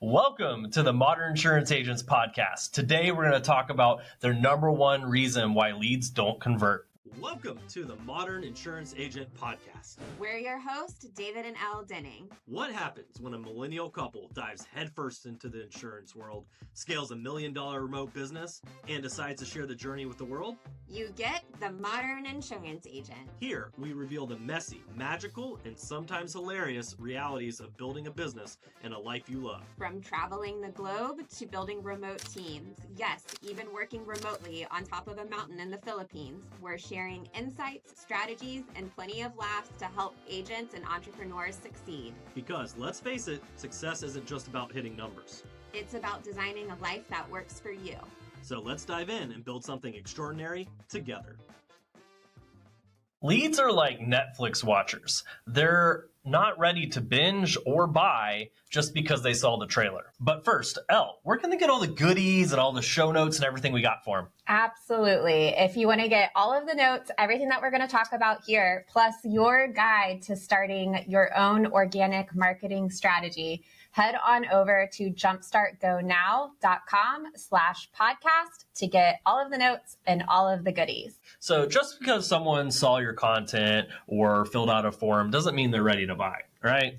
Welcome to the Modern Insurance Agents Podcast. Today we're going to talk about their number one reason why leads don't convert. Welcome to the Modern Insurance Agent Podcast. We're your hosts, David and Al Denning. What happens when a millennial couple dives headfirst into the insurance world, scales $1 million remote business, and decides to share the journey with the world? You get the Modern Insurance Agent. Here, we reveal the messy, magical, and sometimes hilarious realities of building a business and a life you love. From traveling the globe to building remote teams. Yes, even working remotely on top of a mountain in the Philippines. We're sharing insights, strategies, and plenty of laughs to help agents and entrepreneurs succeed. Because, let's face it, success isn't just about hitting numbers. It's about designing a life that works for you. So let's dive in and build something extraordinary together. Leads are like Netflix watchers. They're not ready to binge or buy just because they saw the trailer. But first, Elle, where can they get all the goodies and all the show notes and everything we got for them? Absolutely. If you want to get all of the notes, everything that we're going to talk about here, plus your guide to starting your own organic marketing strategy, head on over to jumpstartgonow.com/podcast to get all of the notes and all of the goodies. So just because someone saw your content or filled out a form doesn't mean they're ready to buy, right?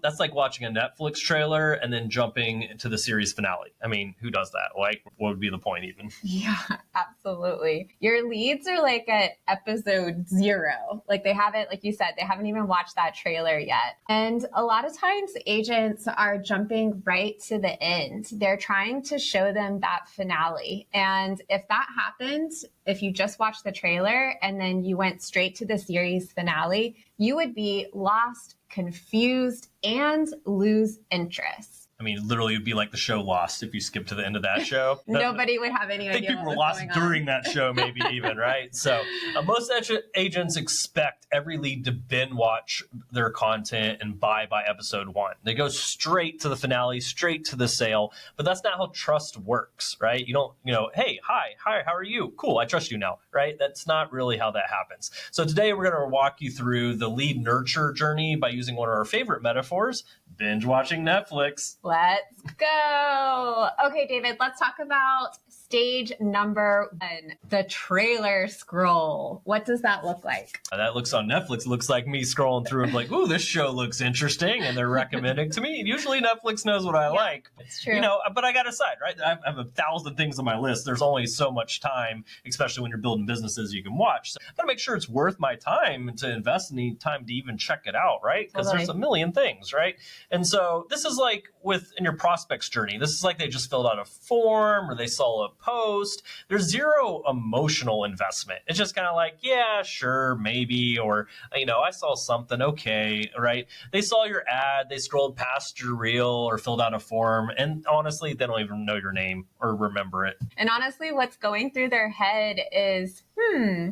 That's like watching a Netflix trailer and then jumping to the series finale. I mean, who does that? Like, what would be the point even? Yeah, absolutely. Your leads are like at episode 0. Like they haven't, like you said, they haven't even watched that trailer yet. And a lot of times agents are jumping right to the end. They're trying to show them that finale. And if that happens, if you just watched the trailer and then you went straight to the series finale, you would be lost, confused, and lose interest. I mean, literally, it'd be like the show Lost if you skip to the end of that show. Nobody would have any idea. I think people were lost during that show, maybe even, right? So most agents expect every lead to binge watch their content and buy by episode 1. They go straight to the finale, straight to the sale. But that's not how trust works, right? You don't, hey, hi, how are you? Cool, I trust you now, right? That's not really how that happens. So today we're going to walk you through the lead nurture journey by using one of our favorite metaphors, binge watching Netflix. Let's go. Okay, David, let's talk about stage number 1, the trailer scroll. What does that look like? That looks on Netflix. It looks like me scrolling through and like, ooh, this show looks interesting. And they're recommending to me. Usually Netflix knows what I like. It's true. But I got to decide, right? I have 1,000 things on my list. There's only so much time, especially when you're building businesses you can watch. So I got to make sure it's worth my time to invest any time to even check it out, right? Because there's a million things, right? And so this is like in your prospects journey. This is like they just filled out a form or they saw a post. There's zero emotional investment. It's just kind of like, yeah, sure, maybe, or, I saw something, okay, right? They saw your ad, they scrolled past your reel or filled out a form, and honestly, they don't even know your name or remember it. And honestly, what's going through their head is,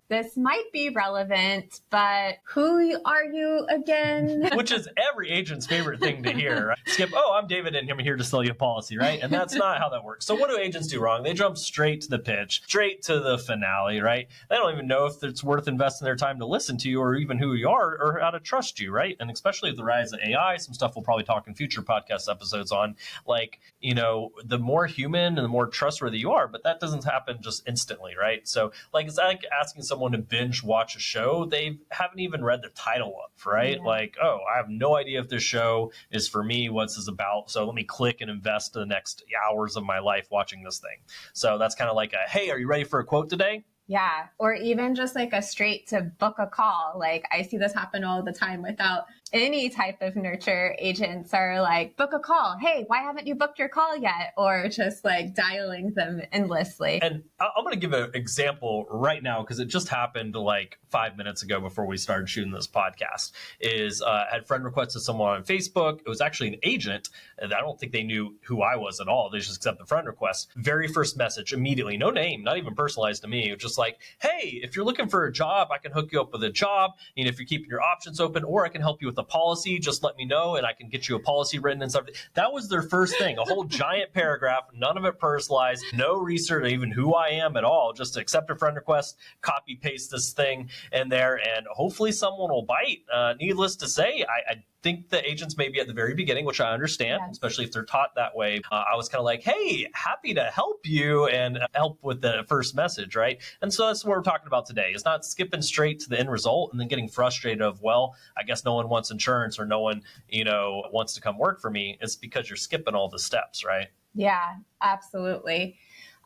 this might be relevant, but who are you again? Which is every agent's favorite thing to hear, right? Skip, I'm David and I'm here to sell you a policy, right? And that's not how that works. So what do agents do wrong? They jump straight to the pitch, straight to the finale, right? They don't even know if it's worth investing their time to listen to you or even who you are or how to trust you, right? And especially with the rise of AI, some stuff we'll probably talk in future podcast episodes on, like, the more human and the more trustworthy you are, but that doesn't happen just instantly, right? So like, it's like asking someone to binge watch a show they haven't even read the title of, right? Yeah. Like, I have no idea if this show is for me, what's this about, so let me click and invest the next hours of my life watching this thing. So that's kind of like hey, are you ready for a quote today? Yeah. Or even just like a straight to book a call. Like I see this happen all the time without any type of nurture. Agents are like, book a call. Hey, why haven't you booked your call yet? Or just like dialing them endlessly. And I'm going to give an example right now because it just happened like 5 minutes ago before we started shooting this podcast. I had friend requested someone on Facebook. It was actually an agent. And I don't think they knew who I was at all. They just accepted the friend request. Very first message immediately, no name, not even personalized to me. It was just like, hey, if you're looking for a job, I can hook you up with a job. And if you're keeping your options open, or I can help you with a policy, just let me know and I can get you a policy written and stuff. That was their first thing, a whole giant paragraph, none of it personalized, no research, even who I am at all, just accept a friend request, copy paste this thing in there, and hopefully someone will bite. Needless to say, I think the agents maybe at the very beginning, which I understand, especially if they're taught that way, I was kind of like, hey, happy to help you and help with the first message, right? And so that's what we're talking about today. It's not skipping straight to the end result and then getting frustrated of, well, I guess no one wants insurance or no one, wants to come work for me. It's because you're skipping all the steps, right? Yeah, absolutely.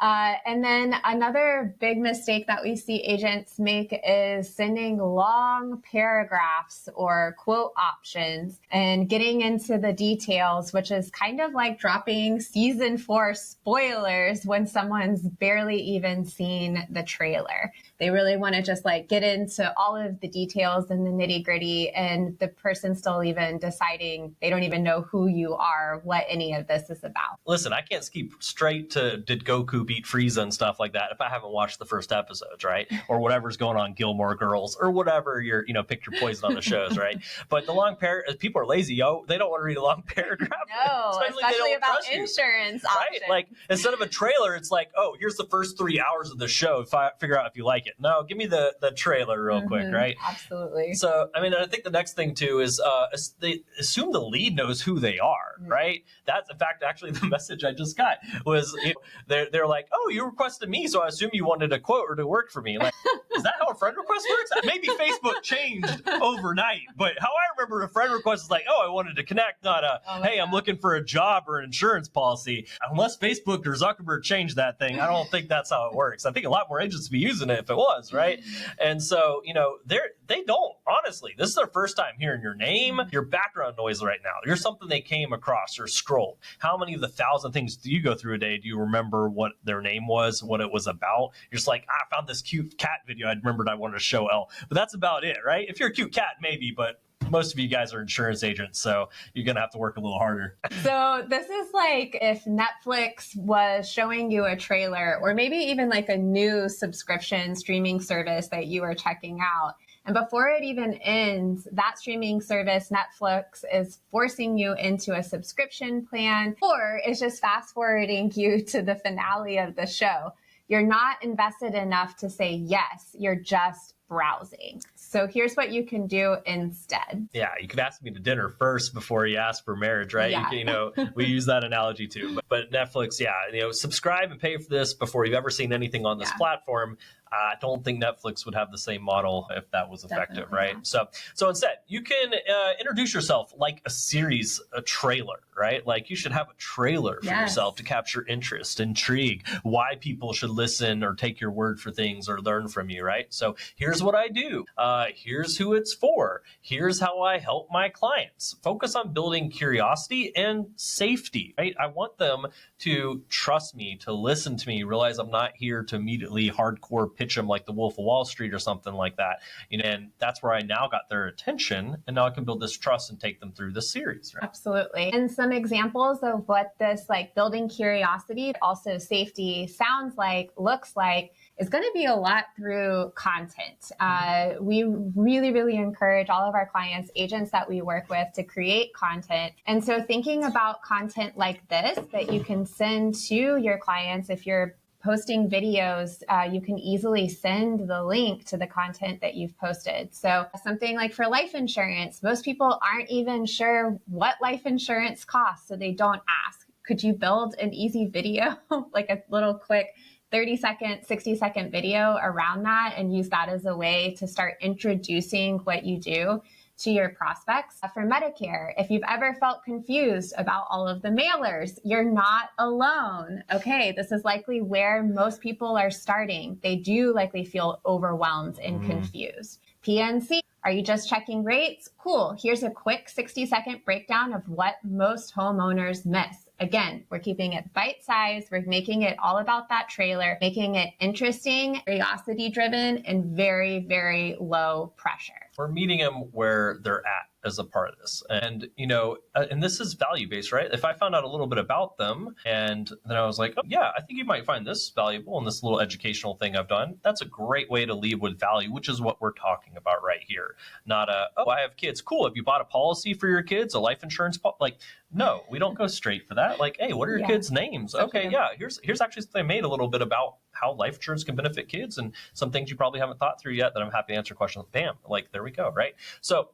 And then another big mistake that we see agents make is sending long paragraphs or quote options and getting into the details, which is kind of like dropping season 4 spoilers when someone's barely even seen the trailer. They really want to just like get into all of the details and the nitty gritty, and the person still even deciding they don't even know who you are, what any of this is about. Listen, I can't skip straight to did Goku beat Frieza and stuff like that if I haven't watched the first episodes, right? Or whatever's going on Gilmore Girls or whatever your, pick your poison on the shows, right? But the long people are lazy, they don't want to read a long paragraph. No, especially about insurance options. Right? Like instead of a trailer, it's like, oh, here's the first 3 hours of the show. Figure out if you like it. No, give me the trailer real quick, right? Absolutely. So, I think the next thing too is they assume the lead knows who they are, right? That's in fact actually the message I just got was they're like, oh, you requested me, so I assume you wanted a quote or to work for me. Like, is that how a friend request works? Maybe Facebook changed overnight, but how I remember a friend request is like, oh, I wanted to connect, not hey, I'm looking for a job or an insurance policy. Unless Facebook or Zuckerberg changed that thing, I don't think that's how it works. I think a lot more agents would be using it if it was, right? And so, they don't, honestly. This is their first time hearing your name, your background noise right now. You're something they came across or scrolled. How many of the 1,000 things do you go through a day do you remember what their name was, what it was about? You're just like, I found this cute cat video. I remembered I wanted to show Elle. But that's about it, right? If you're a cute cat, maybe, but most of you guys are insurance agents, so you're going to have to work a little harder. So this is like if Netflix was showing you a trailer or maybe even like a new subscription streaming service that you are checking out. And before it even ends, that streaming service, Netflix, is forcing you into a subscription plan, or is just fast forwarding you to the finale of the show. You're not invested enough to say yes, you're just browsing. So here's what you can do instead. Yeah, you could ask me to dinner first before you ask for marriage, right? Yeah. We use that analogy too. But Netflix, subscribe and pay for this before you've ever seen anything on this platform. I don't think Netflix would have the same model if that was effective, right? So instead, you can introduce yourself like a series, a trailer, right? Like you should have a trailer for yourself to capture interest, intrigue, why people should listen or take your word for things or learn from you, right? So here's what I do. Here's who it's for. Here's how I help my clients. Focus on building curiosity and safety, right? I want them to trust me, to listen to me, realize I'm not here to immediately hardcore pitch them like the Wolf of Wall Street or something like that. And that's where I now got their attention, and now I can build this trust and take them through this series. Right? Absolutely. And some examples of what this like building curiosity, also safety sounds like, looks like, is going to be a lot through content. We really, really encourage all of our clients, agents that we work with, to create content. And so thinking about content like this that you can send to your clients, if you're posting videos, you can easily send the link to the content that you've posted. So something like for life insurance, most people aren't even sure what life insurance costs, so they don't ask. Could you build an easy video, like a little quick 30-second, 60-second video around that, and use that as a way to start introducing what you do to your prospects? For Medicare, if you've ever felt confused about all of the mailers, you're not alone. Okay, this is likely where most people are starting. They do likely feel overwhelmed and confused. PNC, are you just checking rates? Cool. Here's a quick 60-second breakdown of what most homeowners miss. Again, we're keeping it bite-sized. We're making it all about that trailer, making it interesting, curiosity-driven, and very, very low pressure. We're meeting them where they're at as a part of this. And, and this is value-based, right? If I found out a little bit about them and then I was like, oh, yeah, I think you might find this valuable in this little educational thing I've done, that's a great way to lead with value, which is what we're talking about right here. Not I have kids. Cool. Have you bought a policy for your kids, a life insurance policy? No, we don't go straight for that. Like, hey, what are your kids' names? Okay, yeah, here's actually something I made a little bit about how life insurance can benefit kids and some things you probably haven't thought through yet that I'm happy to answer questions. Bam, like there we go, right? So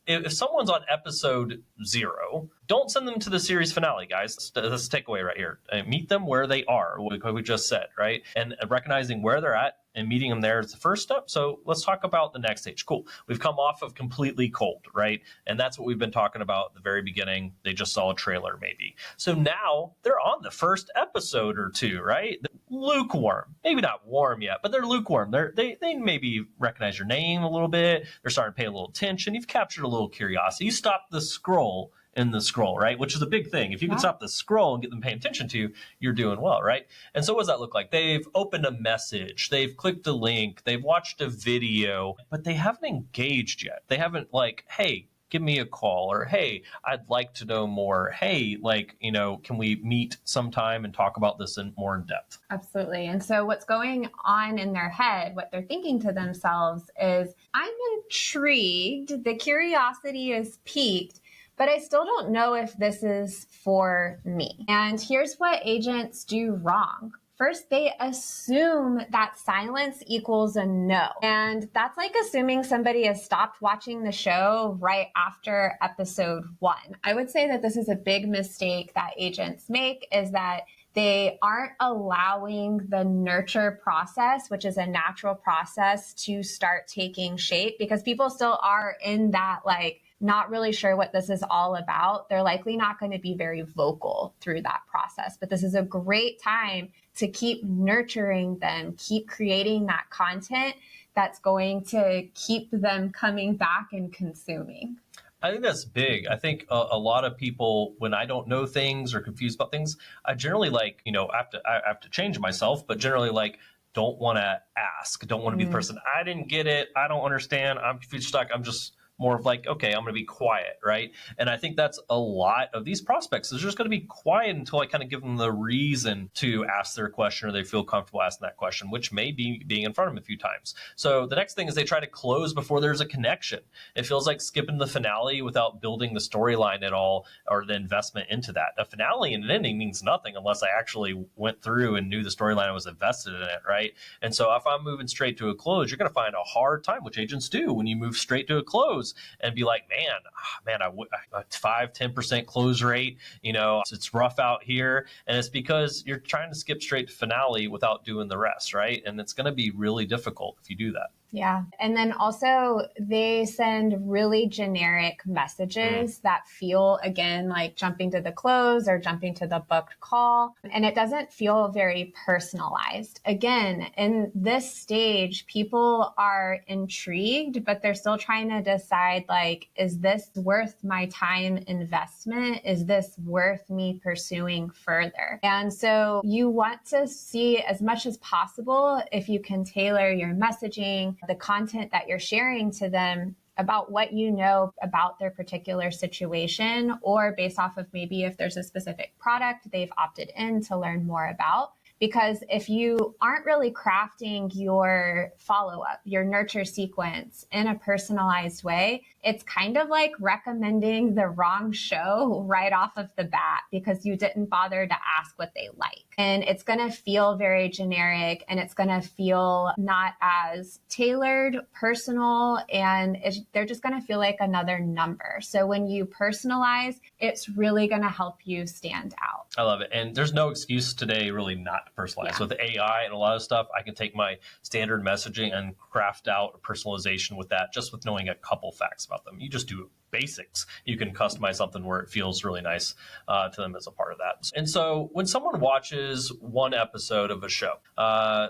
if someone's on episode 0, don't send them to the series finale, guys. That's a takeaway right here. Meet them where they are, what we just said, right? And recognizing where they're at and meeting them there is the first step. So let's talk about the next stage. Cool. We've come off of completely cold, right? And that's what we've been talking about at the very beginning. They just saw a trailer maybe. So now they're on the first episode or 2, right? Lukewarm. Maybe not warm yet, but they're lukewarm. They maybe recognize your name a little bit. They're starting to pay a little attention. You've captured a little curiosity. You stop the scroll in the scroll, right? Which is a big thing. If you can stop the scroll and get them paying attention to you, you're doing well, right? And so what does that look like? They've opened a message, they've clicked a link, they've watched a video, but they haven't engaged yet. They haven't like, hey, give me a call, or hey, I'd like to know more. Hey, like, can we meet sometime and talk about this more in depth? Absolutely. And so what's going on in their head, what they're thinking to themselves is, I'm intrigued, the curiosity is piqued, but I still don't know if this is for me. And here's what agents do wrong. First, they assume that silence equals a no. And that's like assuming somebody has stopped watching the show right after episode 1. I would say that this is a big mistake that agents make, is that they aren't allowing the nurture process, which is a natural process, to start taking shape, because people still are in that not really sure what this is all about. They're likely not going to be very vocal through that process, but this is a great time to keep nurturing them, keep creating that content that's going to keep them coming back and consuming. I think that's big. I think a lot of people, when I don't know things or confused about things, I generally I have to change myself, but generally don't want to ask, don't want to be the person, I didn't get it, I don't understand, I'm confused, stuck, I'm just more of okay, I'm going to be quiet, right? And I think that's a lot of these prospects. They're just going to be quiet until I kind of give them the reason to ask their question, or they feel comfortable asking that question, which may be being in front of them a few times. So the next thing is they try to close before there's a connection. It feels like skipping the finale without building the storyline at all, or the investment into that. A finale and an ending means nothing unless I actually went through and knew the storyline and was invested in it, right? And so if I'm moving straight to a close, you're going to find a hard time, which agents do, when you move straight to a close and be like, man, I 5-10% close rate, it's rough out here. And it's because you're trying to skip straight to finale without doing the rest, right? And it's going to be really difficult if you do that. Yeah. And then also they send really generic messages that feel, again, like jumping to the close or jumping to the booked call. And it doesn't feel very personalized. Again, in this stage, people are intrigued, but they're still trying to decide, is this worth my time investment? Is this worth me pursuing further? And so you want to see as much as possible if you can tailor your messaging, the content that you're sharing to them about what you know about their particular situation, or based off of maybe if there's a specific product they've opted in to learn more about. Because if you aren't really crafting your follow-up, your nurture sequence in a personalized way, it's kind of like recommending the wrong show right off of the bat because you didn't bother to ask what they like. And it's going to feel very generic, and it's going to feel not as tailored, personal, and they're just going to feel like another number. So when you personalize, it's really going to help you stand out. I love it. And there's no excuse today really not to personalize. Yeah. With AI and a lot of stuff, I can take my standard messaging and craft out a personalization with that, just with knowing a couple facts about them. You just do basics. You can customize something where it feels really nice to them as a part of that. And so when someone watches one episode of a show,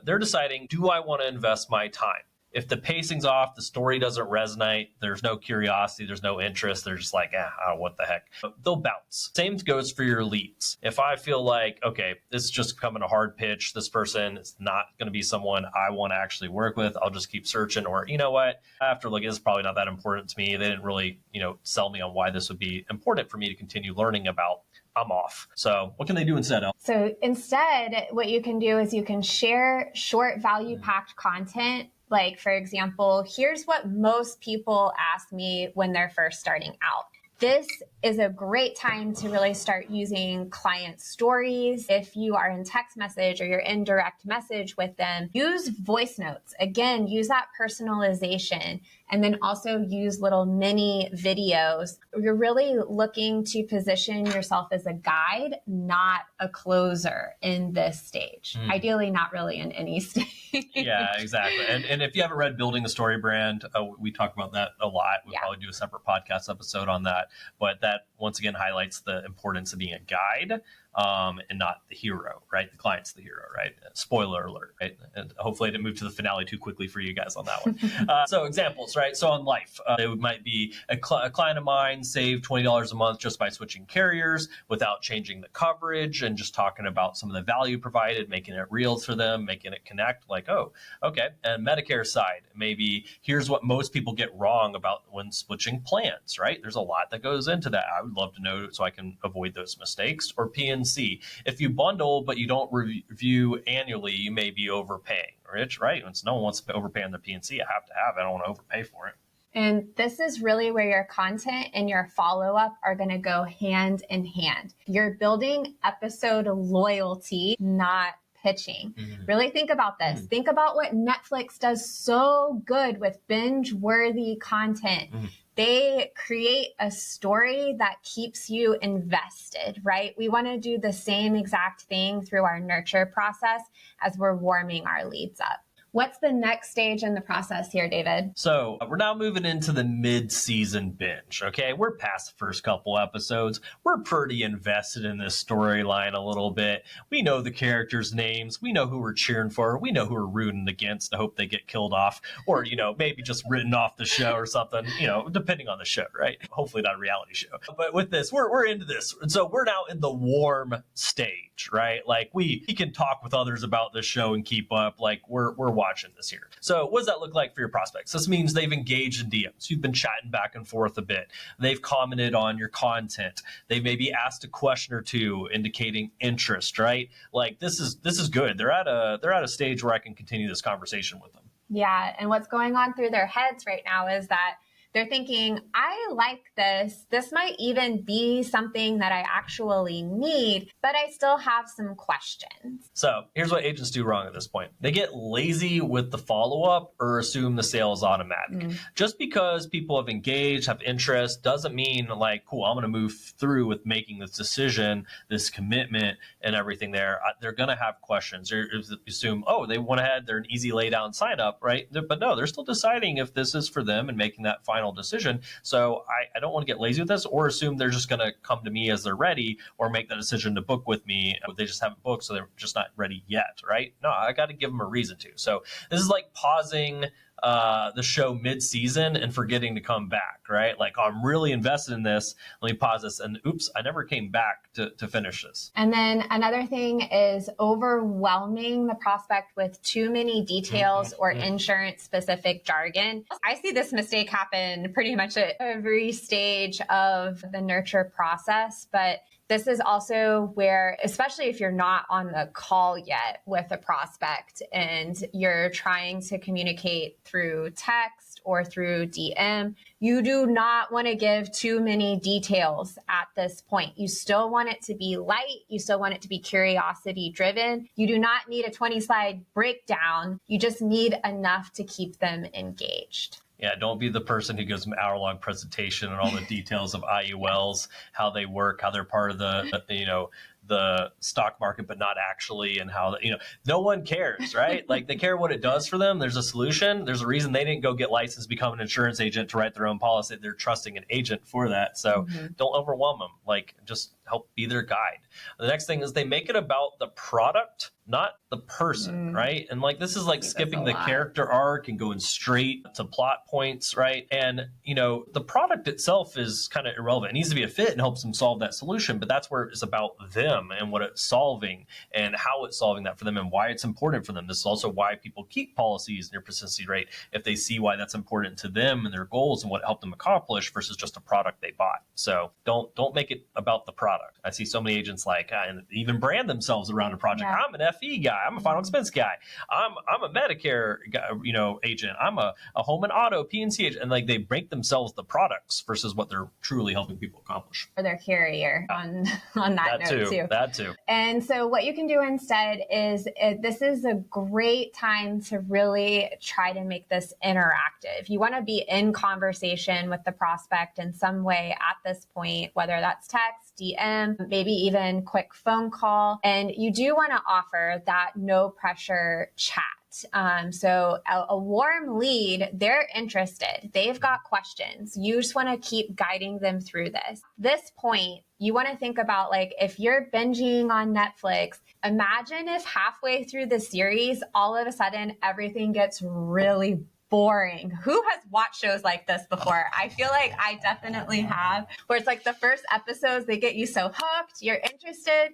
they're deciding, do I want to invest my time? If the pacing's off, the story doesn't resonate, there's no curiosity, there's no interest, they're just like, what the heck? They'll bounce. Same goes for your leads. If I feel like, okay, this is just becoming a hard pitch, this person is not going to be someone I want to actually work with, I'll just keep searching. Or, you know what, after looking, it's probably not that important to me. They didn't really, sell me on why this would be important for me to continue learning about. I'm off. So what can they do instead? So instead, what you can do is you can share short value-packed content. Like, for example, here's what most people ask me when they're first starting out. This is a great time to really start using client stories. If you are in text message or you're in direct message with them, use voice notes. Again, use that personalization, and then also use little mini videos. You're really looking to position yourself as a guide, not a closer in this stage. Ideally, not really in any stage. Yeah, exactly. And if you haven't read Building a Story Brand, we talk about that a lot. We'll probably do a separate podcast episode on that. But that, once again, highlights the importance of being a guide and not the hero, right? The client's the hero, right? Spoiler alert, right? And hopefully I didn't move to the finale too quickly for you guys on that one. So examples, right? So on life, it might be a client of mine saved $20 a month just by switching carriers without changing the coverage and just talking about some of the value provided, making it real for them, making it connect like, oh, okay. And Medicare side, maybe here's what most people get wrong about when switching plans, right? There's a lot that goes into that. I would love to know so I can avoid those mistakes. Or PNC, if you bundle but you don't review annually, you may be overpaying, right? Once no one wants to overpay on the PNC, I have to have it. I don't want to overpay for it. And this is really where your content and your follow-up are going to go hand in hand. You're building episode loyalty, not pitching. Really think about this. Think about what Netflix does so good with binge-worthy content. They create a story that keeps you invested, right? We want to do the same exact thing through our nurture process as we're warming our leads up. What's the next stage in the process here, David? So we're now moving into the mid-season binge, okay? We're past the first couple episodes. We're pretty invested in this storyline a little bit. We know the characters' names. We know who we're cheering for. We know who we're rooting against to hope they get killed off or, maybe just written off the show or something, depending on the show, right? Hopefully not a reality show. But with this, we're into this. And so we're now in the warm stage, right? Like we can talk with others about this show and keep up. Like we're watching this here. So what does that look like for your prospects? This means they've engaged in DMs. You've been chatting back and forth a bit. They've commented on your content. They've maybe asked a question or two indicating interest, right? Like this is good. They're at a stage where I can continue this conversation with them. Yeah. And what's going on through their heads right now is that they're thinking, I like this. This might even be something that I actually need, but I still have some questions. So here's what agents do wrong at this point. They get lazy with the follow-up or assume the sale is automatic. Just because people have engaged, have interest, doesn't mean like, cool, I'm going to move through with making this decision, this commitment and everything there. They're going to have questions. They assume, oh, they went ahead, they're an easy lay down sign up, right? But no, they're still deciding if this is for them and making that final decision. So I don't want to get lazy with this or assume they're just going to come to me as they're ready or make that decision to book with me. They just haven't booked, so they're just not ready yet, right? No, I got to give them a reason to. So this is like pausing the show mid-season and forgetting to come back, right? Like, oh, I'm really invested in this. Let me pause this. And oops, I never came back to finish this. And then another thing is overwhelming the prospect with too many details or insurance-specific jargon. I see this mistake happen pretty much at every stage of the nurture process, but this is also where, especially if you're not on the call yet with a prospect and you're trying to communicate through text or through DM, you do not want to give too many details at this point. You still want it to be light. You still want it to be curiosity driven. You do not need a 20-slide breakdown. You just need enough to keep them engaged. Yeah, don't be the person who gives them an hour-long presentation and all the details of IULs, how they work, how they're part of the stock market, but not actually, and how, no one cares, right? Like they care what it does for them. There's a solution. There's a reason they didn't go get licensed, become an insurance agent to write their own policy. They're trusting an agent for that. So don't overwhelm them. Like just help be their guide. The next thing is they make it about the product, not the person, right? And like this is like skipping the character arc and going straight to plot points, right? And the product itself is kind of irrelevant. It needs to be a fit and helps them solve that solution, but that's where it's about them and what it's solving and how it's solving that for them and why it's important for them. This is also why people keep policies and their persistency rate if they see why that's important to them and their goals and what it helped them accomplish versus just a product they bought. So don't make it about the product. product. I see so many agents and even brand themselves around a project. Yeah. I'm an FE guy. I'm a final expense guy. I'm a Medicare guy, agent. I'm a home and auto P&C agent. And they make themselves the products versus what they're truly helping people accomplish. Or their carrier on that note too. That too. And so what you can do instead is this is a great time to really try to make this interactive. You want to be in conversation with the prospect in some way at this point, whether that's text, DM, maybe even quick phone call. And you do want to offer that no pressure chat. So a warm lead, they're interested. They've got questions. You just want to keep guiding them through this. This point, you want to think about if you're binging on Netflix, imagine if halfway through the series, all of a sudden everything gets really boring. Who has watched shows like this before? I feel like I definitely have, where it's the first episodes, they get you so hooked, you're interested,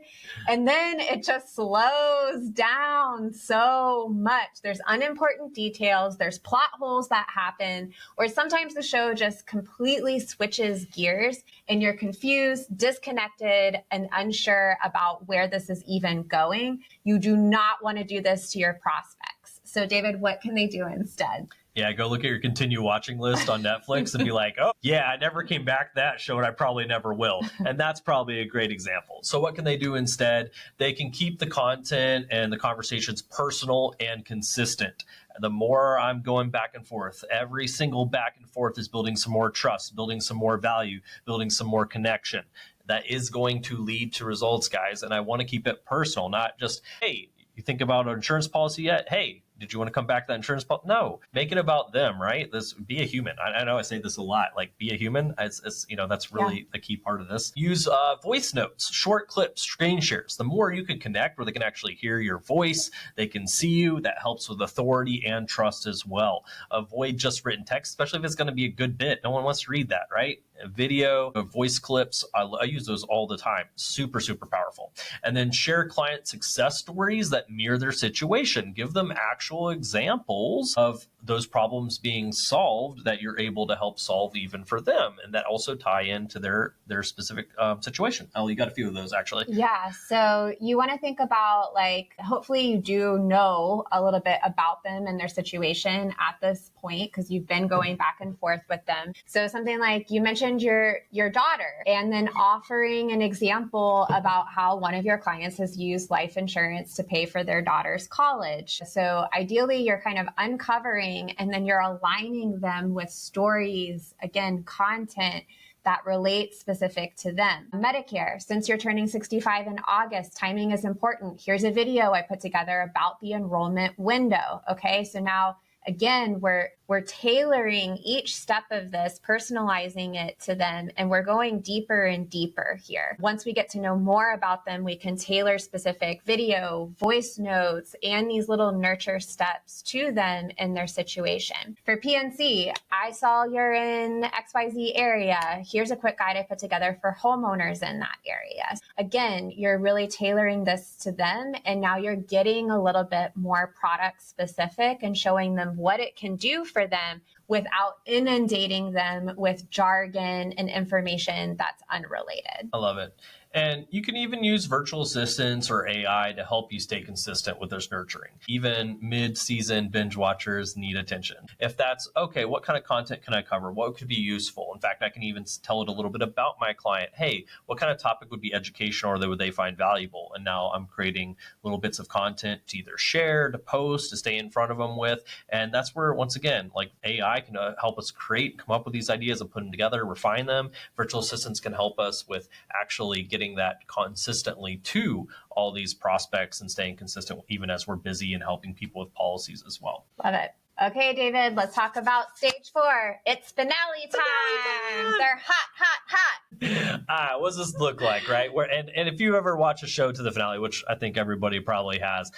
and then it just slows down so much. There's unimportant details, there's plot holes that happen, or sometimes the show just completely switches gears and you're confused, disconnected, and unsure about where this is even going. You do not want to do this to your prospects. So David, what can they do instead? Yeah, go look at your continue watching list on Netflix and be like, oh, yeah, I never came back to that show and I probably never will. And that's probably a great example. So what can they do instead? They can keep the content and the conversations personal and consistent. The more I'm going back and forth, every single back and forth is building some more trust, building some more value, building some more connection. That is going to lead to results, guys. And I want to keep it personal, not just, hey, you think about an insurance policy yet? Hey, did you want to come back to that insurance policy? No, make it about them, right? Be a human. I know I say this a lot, be a human. It's that's really the key part of this. Use voice notes, short clips, screen shares. The more you can connect where they can actually hear your voice, they can see you, that helps with authority and trust as well. Avoid just written text, especially if it's going to be a good bit. No one wants to read that, right? Video, voice clips, I use those all the time. Super, super powerful. And then share client success stories that mirror their situation. Give them actual examples of those problems being solved that you're able to help solve even for them, and that also tie into their specific situation. Ellie, you got a few of those actually. Yeah, so you want to think about hopefully you do know a little bit about them and their situation at this point because you've been going back and forth with them. So something like you mentioned your daughter, and then offering an example about how one of your clients has used life insurance to pay for their daughter's college. So ideally you're kind of uncovering and then you're aligning them with stories, again, content that relates specific to them. Medicare, since you're turning 65 in August, timing is important. Here's a video I put together about the enrollment window. Okay, so now again, we're tailoring each step of this, personalizing it to them, and we're going deeper and deeper here. Once we get to know more about them, we can tailor specific video, voice notes, and these little nurture steps to them in their situation. For PNC, I saw you're in XYZ area. Here's a quick guide I put together for homeowners in that area. Again, you're really tailoring this to them, and now you're getting a little bit more product specific and showing them what it can do for them without inundating them with jargon and information that's unrelated. I love it. And you can even use virtual assistants or AI to help you stay consistent with this nurturing. Even mid-season binge watchers need attention. If that's, okay, what kind of content can I cover? What could be useful? In fact, I can even tell it a little bit about my client. Hey, what kind of topic would be educational or would they find valuable? And now I'm creating little bits of content to either share, to post, to stay in front of them with. And that's where, once again, AI can help us come up with these ideas and put them together, refine them. Virtual assistants can help us with actually getting that consistently to all these prospects and staying consistent even as we're busy and helping people with policies as well. Love it. Okay, David, let's talk about stage 4. It's finale time. They're hot, hot, hot. What does this look like, right? And if you ever watch a show to the finale, which I think everybody probably has,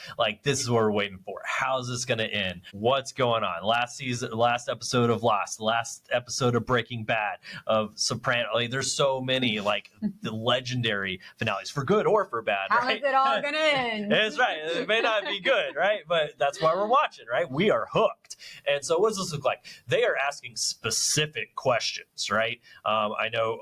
this is what we're waiting for. How's this going to end? What's going on? Last episode of Lost, last episode of Breaking Bad, of Soprano. There's so many the legendary finales, for good or for bad. How right? is it all going to end? That's right. It may not be good, right? But that's why we're watching, right? We are hooked. And so what does this look like? They are asking specific questions, right? I know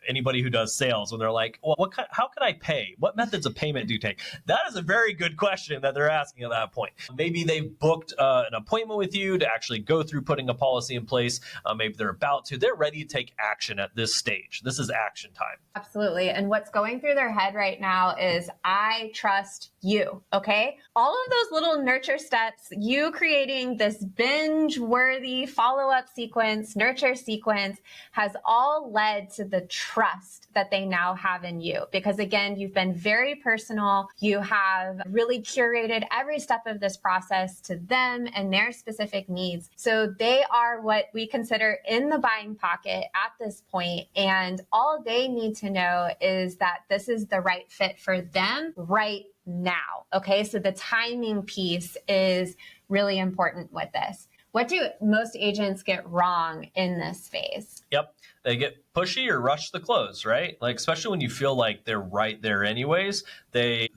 anybody who does sales, when they're like, well, how can I pay? What methods of payment do you take? That is a very good question that they're asking at that point. Maybe they've booked an appointment with you to actually go through putting a policy in place. Maybe they're about to. They're ready to take action at this stage. This is action time. Absolutely. And what's going through their head right now is, I trust you. Okay. All of those little nurture steps, you creating this binge-worthy follow-up sequence, nurture sequence, has all led to the trust that they now have in you. Because again, you've been very personal. You have really curated every step of this process to them and their specific needs. So they are what we consider in the buying pocket at this point. And all they need to know is that this is the right fit for them right now. Okay. So the timing piece is really important with this. What do most agents get wrong in this phase? Yep. They get pushy or rush the close, right? Like, especially when you feel like they're right there anyways, they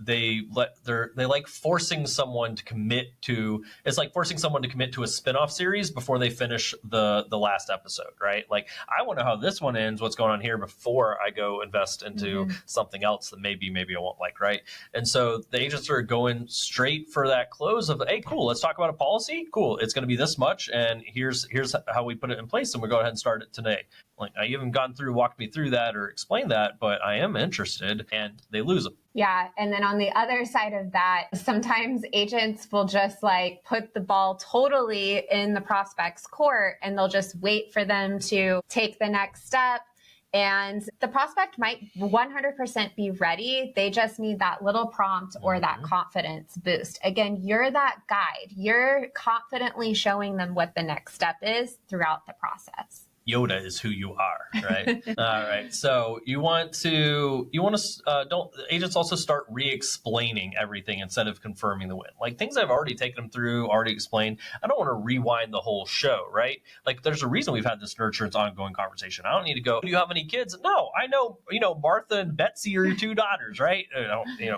like forcing someone to commit to, it's like forcing someone to commit to a spinoff series before they finish the last episode, right? Like, I want to know how this one ends, what's going on here before I go invest into something else that maybe I won't like, right? And so the agents are going straight for that close of, hey, cool, let's talk about a policy. Cool, it's going to be this much, and here's how we put it in place, and we go ahead and start it today. Like, I haven't walked me through that or explained that, but I am interested, and they lose them. Yeah. And then on the other side of that, sometimes agents will just like put the ball totally in the prospect's court, and they'll just wait for them to take the next step. And the prospect might 100% be ready. They just need that little prompt or that confidence boost. Again, you're that guide. You're confidently showing them what the next step is throughout the process. Yoda is who you are, right? All right. So don't agents also start re-explaining everything instead of confirming the win. Like, things I've already taken them through, already explained. I don't want to rewind the whole show, right? Like, there's a reason we've had this nurturance ongoing conversation. I don't need to go, do you have any kids? No, I know, Martha and Betsy are your two daughters, right?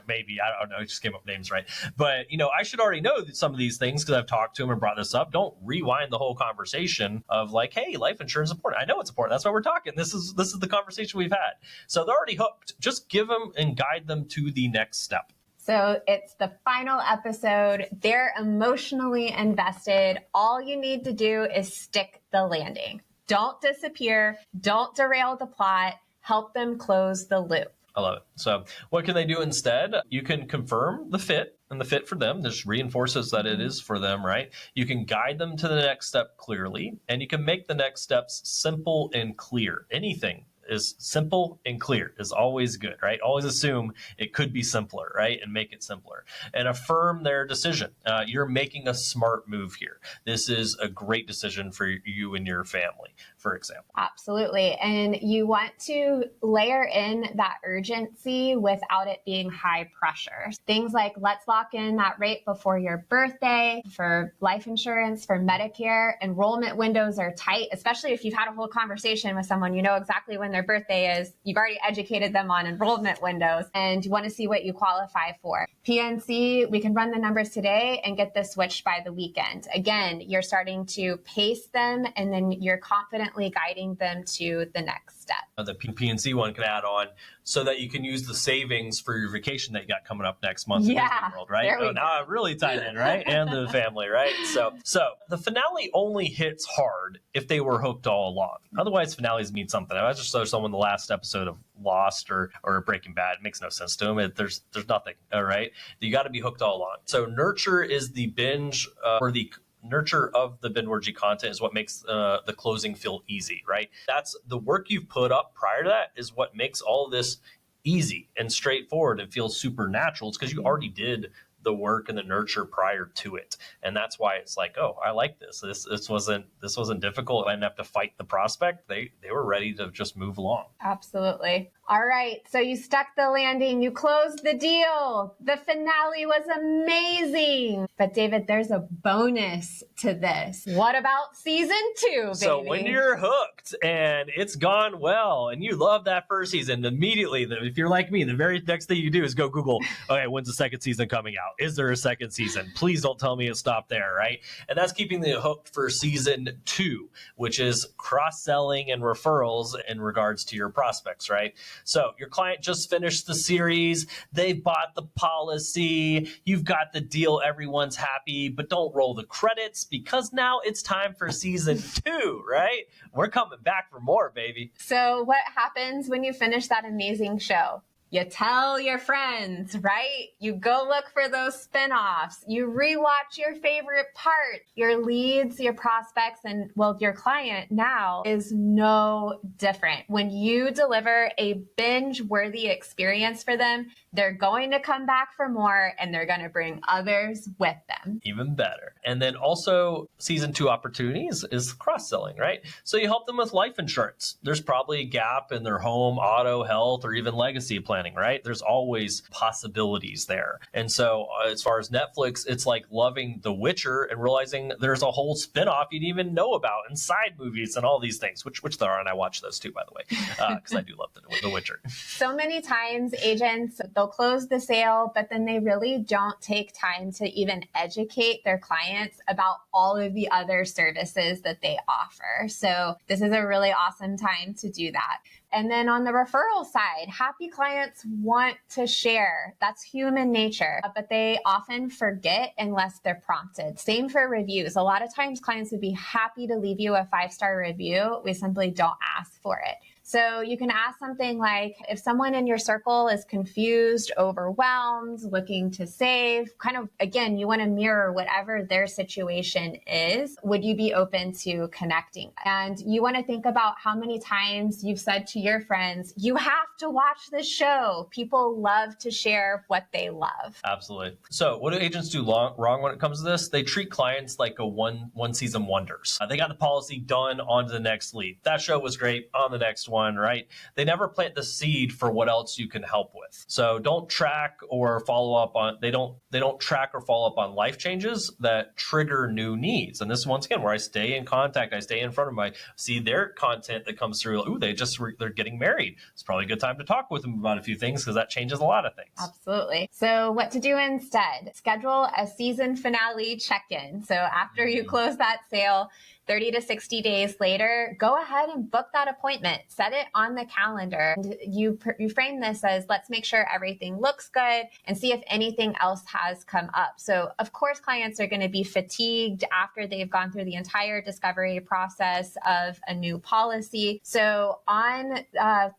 Maybe, I don't know, I just came up with names, right? But, I should already know some of these things because I've talked to them and brought this up. Don't rewind the whole conversation of like, hey, life insurance is important. I know it's important. That's why we're talking. This is the conversation we've had. So they're already hooked. Just give them and guide them to the next step. So it's the final episode. They're emotionally invested. All you need to do is stick the landing. Don't disappear. Don't derail the plot. Help them close the loop. I love it. So what can they do instead? You can confirm the fit, and the fit for them just reinforces that it is for them, right? You can guide them to the next step clearly, and you can make the next steps simple and clear. Anything is simple and clear is always good, right? Always assume it could be simpler, right? And make it simpler. And affirm their decision. You're making a smart move here. This is a great decision for you and your family, for example. Absolutely. And you want to layer in that urgency without it being high pressure. Things like, let's lock in that rate before your birthday for life insurance, for Medicare. Enrollment windows are tight, especially if you've had a whole conversation with someone, you know exactly when their birthday is. You've already educated them on enrollment windows, and you want to see what you qualify for. PNC, we can run the numbers today and get this switched by the weekend. Again, you're starting to pace them, and then you're confidently guiding them to the next step. The PNC one can add on so that you can use the savings for your vacation that you got coming up next month in Disney World, right? Now I'm really tied in, right? And the family, right? So the finale only hits hard if they were hooked all along. Otherwise, finales mean something. I just saw someone the last episode of Lost or Breaking Bad. It makes no sense to them. There's nothing, all right? You got to be hooked all along. So nurture is the binge or the nurture of the binge-worthy content is what makes the closing feel easy, right? That's the work you've put up prior to that is what makes all of this easy and straightforward and feels supernatural. It's because you already did the work and the nurture prior to it. And that's why it's like, oh, I like this. This wasn't difficult. I didn't have to fight the prospect. They were ready to just move along. Absolutely. All right, so you stuck the landing, you closed the deal. The finale was amazing. But David, there's a bonus to this. What about season 2, baby? So when you're hooked and it's gone well and you love that first season, immediately, if you're like me, the very next thing you do is go Google, okay, when's the second season coming out? Is there a second season? Please don't tell me it stopped there, right? And that's keeping the hooked for season 2, which is cross-selling and referrals in regards to your prospects, right? So your client just finished the series, they bought the policy, you've got the deal, everyone's happy, but don't roll the credits because now it's time for season 2, right? We're coming back for more, baby. So what happens when you finish that amazing show? You tell your friends, right? You go look for those spin-offs. You rewatch your favorite part. Your leads, your prospects, and well, your client now is no different. When you deliver a binge-worthy experience for them, they're going to come back for more and they're going to bring others with them. Even better. And then also season 2 opportunities is cross-selling, right? So you help them with life insurance. There's probably a gap in their home, auto, health, or even legacy planning, right? There's always possibilities there. And so as far as Netflix, it's like loving The Witcher and realizing there's a whole spinoff you didn't even know about and side movies and all these things, which there are. And I watch those too, by the way, because I do love The Witcher. So many times agents, they'll close the sale, but then they really don't take time to even educate their clients about all of the other services that they offer. So this is a really awesome time to do that. And then on the referral side, happy clients want to share. That's human nature, but they often forget unless they're prompted. Same for reviews. A lot of times clients would be happy to leave you a 5-star review. We simply don't ask for it. So you can ask something like, if someone in your circle is confused, overwhelmed, looking to save, kind of, again, you want to mirror whatever their situation is, would you be open to connecting? And you want to think about how many times you've said to your friends, you have to watch this show. People love to share what they love. Absolutely. So what do agents do wrong when it comes to this? They treat clients like a one season wonders. They got the policy done, on to the next lead. That show was great, on the next one, right? They never plant the seed for what else you can help with. So don't track or follow up on, they don't track or follow up on life changes that trigger new needs. And this is once again where I stay in contact, I stay in front of them, I see their content that comes through. Ooh, they're getting married. It's probably a good time to talk with them about a few things because that changes a lot of things. Absolutely. So what to do instead? Schedule a season finale check-in. So after you close that sale, 30 to 60 days later, go ahead and book that appointment. Set it on the calendar. And you frame this as, let's make sure everything looks good and see if anything else has come up. So of course, clients are going to be fatigued after they've gone through the entire discovery process of a new policy. So on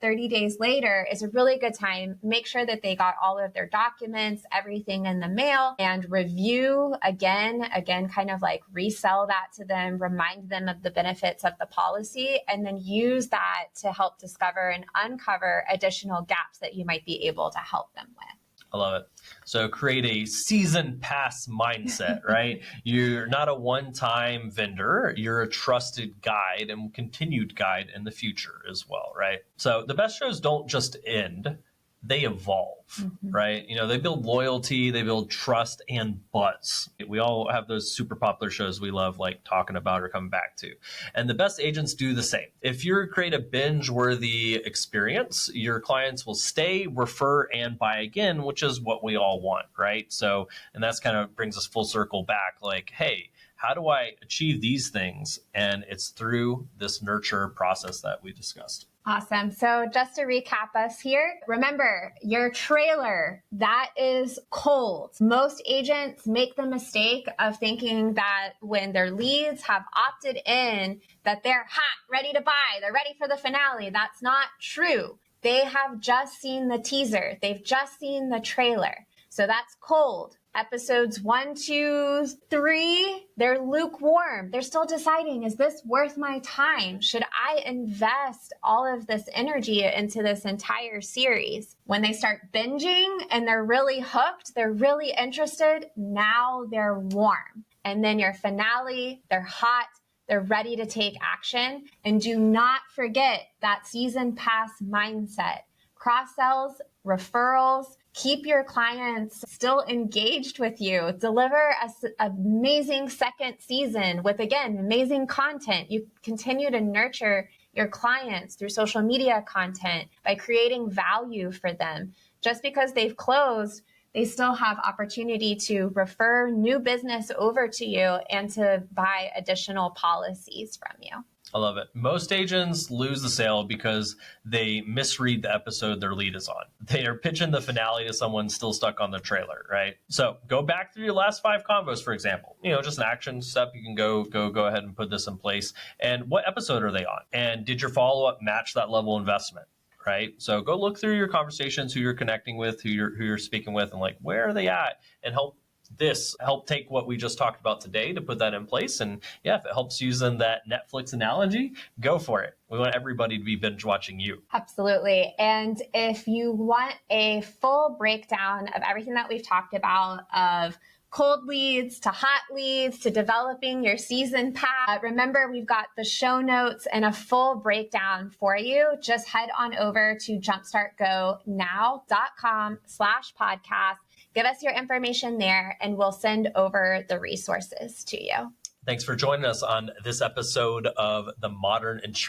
30 days later is a really good time. Make sure that they got all of their documents, everything in the mail, and review again, kind of like resell that to them, remind them of the benefits of the policy, and then use that to help discover and uncover additional gaps that you might be able to help them with. I love it. So create a season pass mindset, right? You're not a one-time vendor. You're a trusted guide and continued guide in the future as well, right? So the best shows don't just end. They evolve, right? You know, they build loyalty, they build trust and buzz. We all have those super popular shows we love, like talking about or coming back to. And the best agents do the same. If you create a binge-worthy experience, your clients will stay, refer, and buy again, which is what we all want, right? So, and that's kind of brings us full circle back, like, hey, how do I achieve these things? And it's through this nurture process that we discussed. Awesome. So just to recap us here, remember your trailer, that is cold. Most agents make the mistake of thinking that when their leads have opted in, that they're hot, ready to buy, they're ready for the finale. That's not true. They have just seen the teaser. They've just seen the trailer. So that's cold. Episodes 1, 2, 3, they're lukewarm. They're still deciding, is this worth my time? Should I invest all of this energy into this entire series? When they start binging and they're really hooked, they're really interested, now they're warm. And then your finale, they're hot, they're ready to take action. And do not forget that season pass mindset. cross sells, referrals, keep your clients still engaged with you, deliver an amazing second season with, again, amazing content. You continue to nurture your clients through social media content by creating value for them. Just because they've closed, they still have opportunity to refer new business over to you and to buy additional policies from you. I love it. Most agents lose the sale because they misread the episode their lead is on. They are pitching the finale to someone still stuck on the trailer, right? So go back through your last 5 convos, for example. Just an action step. You can go ahead and put this in place. And what episode are they on? And did your follow-up match that level of investment? Right? So go look through your conversations, who you're connecting with, who you're speaking with, and where are they at, and help take what we just talked about today to put that in place. And yeah, if it helps using that Netflix analogy, go for it. We want everybody to be binge watching you. Absolutely. And if you want a full breakdown of everything that we've talked about, of cold leads to hot leads to developing your season pass, remember, we've got the show notes and a full breakdown for you. Just head on over to jumpstartgonow.com/podcast. Give us your information there and we'll send over the resources to you. Thanks for joining us on this episode of the Modern Insurance